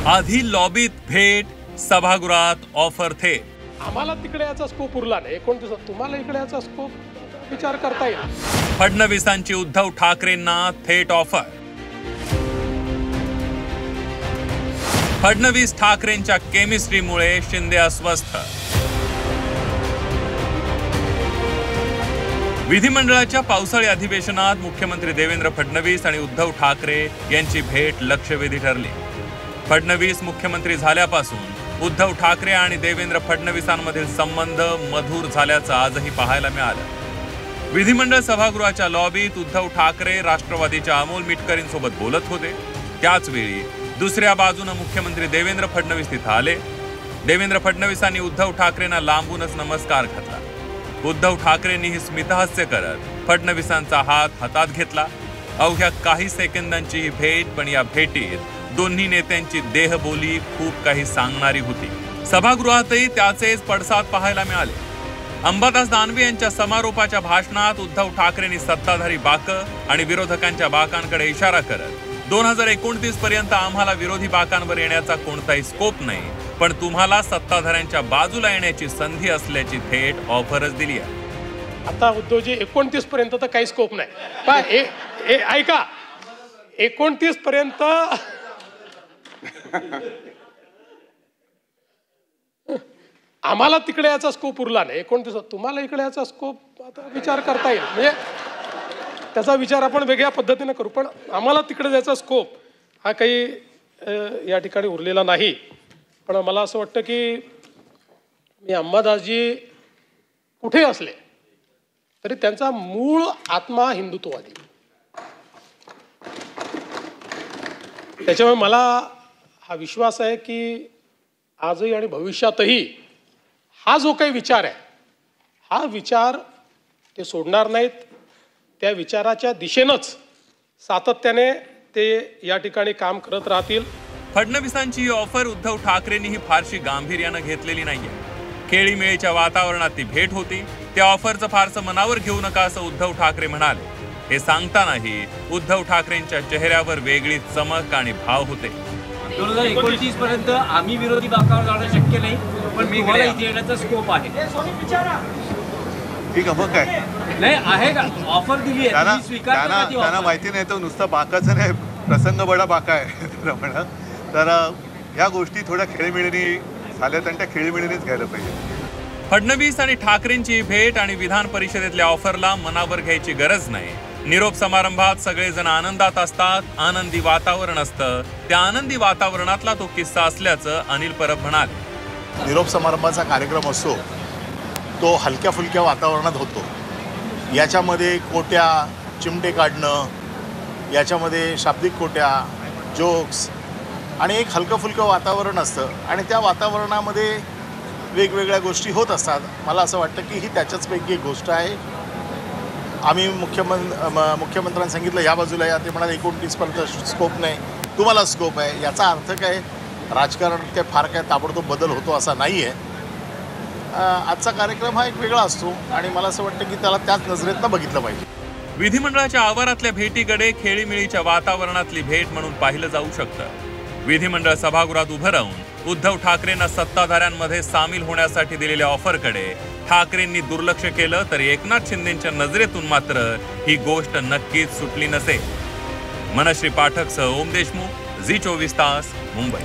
आधी लॉबीत भेट, सभागृहात ऑफर थे। आम्हाला तिकडे याचा स्कोप उरला नाही। 29 तुम्हाला इकडे याचा स्कोप विचार करता येईल। फडणवीसांची उद्धव ठाकरेंना थेट ऑफर। फडणवीस ठाकरेंच्या केमिस्ट्रीमुळे शिंदे अस्वस्थ। विधिमंडळाच्या पावसाळी अधिवेशनात मुख्यमंत्री देवेंद्र फडणवीस आणि उद्धव ठाकरे यांची भेट लक्षवेधी ठरली। फडणवीस मुख्यमंत्री झाल्यापासून उद्धव ठाकरे आणि देवेंद्र फडणवीसांमधील संबंध मधुर झाल्याचं आजही पाहायला मिळालं। विधिमंडळ सभागृहाच्या लॉबीत उद्धव ठाकरे राष्ट्रवादीच्या अमोल मिटकरींसोबत बोलत होते। त्याच वेळी दुसऱ्या बाजूने मुख्यमंत्री देवेंद्र फडणवीस तिथे आले। देवेंद्र फडणवीसांनी उद्धव ठाकरेंना लांबूनच नमस्कार घातला। उद्धव ठाकरेंनीही स्मितहास्य करत फडणवीसांचा हात हातात घेतला। अवघ्या काही सेकंदांची ही भेट, पण या भेटीत दोन्ही नेत्यांची देहबोली खूप काही सांगणारी होती। सभागृहातही त्याचेच पडसाद पाहायला मिळाले। अंबादास दानवे यांच्या समारोपाच्या भाषणात उद्धव ठाकरेंनी सत्ताधारी बाक आणि विरोधकांच्या बाकांकडे इशारा करत 2029 पर्यंत आम्हाला विरोधी बाकांवर येण्याचा कोणताही स्कोप नाही, पण तुम्हाला सत्ताधाऱ्यांच्या बाजूला येण्याची संधी असल्याची थेट ऑफरच दिली आहे। आता उद्धवजी 29 पर्यंत तर काही स्कोप नाही। पण ऐका, 29 पर्यंत आम्हाला तिकडे याचा स्कोप उरला नाही। 29 तुम्हाला इकडे याचा स्कोप आता विचार करता येईल। म्हणजे त्याचा विचार आपण वेगळ्या पद्धतीने करू, पण आम्हाला तिकडे जायचा स्कोप हा काही या ठिकाणी उरलेला नाही। पण मला असं वाटतं की मी अंबादासजी कुठे असले तरी त्यांचा मूळ आत्मा हिंदुत्ववादी। त्याच्यामुळे मला हा विश्वास आहे की आजही आणि भविष्यातही हा जो काही विचार आहे, हा विचार ते सोडणार नाहीत। त्या विचाराच्या दिशेनंच सातत्याने ते या ठिकाणी काम करत राहतील। फडणवीसांची ही ऑफर उद्धव ठाकरेंनीही फारशी गांभीर्यानं घेतलेली नाहीये। खेळीमेळीच्या वातावरणात ती भेट होती। त्या ऑफरचं फारसं मनावर घेऊ नका असं उद्धव ठाकरे म्हणाले। हे सांगतानाही उद्धव ठाकरेंच्या चेहऱ्यावर वेगळी चमक आणि भाव होते। 2029 पर्यंत आम्ही विरोधी बाकावर जाणं शक्य नाही, पण तुम्हाला इथे येण्याचा स्कोप आहे। ठीक आहे, मग काय नाही आहे का ऑफर दिली आहे, स्वीकार त्यांना माहिती नाही तो नुसतं बाकाचं नाही, प्रसंग बडा बाका आहे म्हणा। तर या गोष्टी थोड्या खेळीमेळीने झाल्यात आणि त्या खेळीमेळीनेच घ्यायला पाहिजे। फडणवीस आणि ठाकरेंची भेट आणि विधान परिषदेतल्या ऑफरला मनावर घ्यायची गरज नाही। निरोप समारंभात सगळेजण आनंदात असतात, आनंदी वातावरण असतं। त्या आनंदी वातावरणातला तो किस्सा असल्याचं अनिल परब म्हणाले। निरोप समारंभाचा कार्यक्रम असतो तो हलक्या फुलक्या वातावरणात होतो। याच्यामध्ये कोट्या चिमटे काढणं, याच्यामध्ये शाब्दिक कोट्या, जोक्स आणि एक हलकं फुलकं वातावरण असतं आणि त्या वातावरणामध्ये वेगवेगळ्या गोष्टी होत असतात। मला असं वाटतं की ही त्याच्याचपैकी एक गोष्ट आहे। आम्ही मुख्यमंत्र्यांनी सांगितलं या बाजूला या, ते म्हणाले 29 पर्यंत स्कोप नाही, तुम्हाला स्कोप आहे। याचा अर्थ काय, राजकारणात काय फार काय ताबडतोब बदल होतो असा नाही आहे। आजचा कार्यक्रम हा एक वेगळा असतो आणि मला असं वाटतं की त्याला त्याच नजरेतनं बघितलं पाहिजे। विधिमंडळाच्या आवारातल्या भेटीकडे खेळीमेळीच्या वातावरणातली भेट म्हणून पाहिलं जाऊ शकतं। विधिमंडळ सभागृहात उभं राहून उद्धव ठाकरेंना सत्ताधाऱ्यांमध्ये सामील होण्यासाठी दिलेल्या ऑफरकडे ठाकरेंनी दुर्लक्ष केलं, तरी एकनाथ शिंदेंच्या नजरेतून मात्र ही गोष्ट नक्कीच सुटली नसेल। मनश्री पाठकसह ओम देशमुख, झी 24 तास, मुंबई।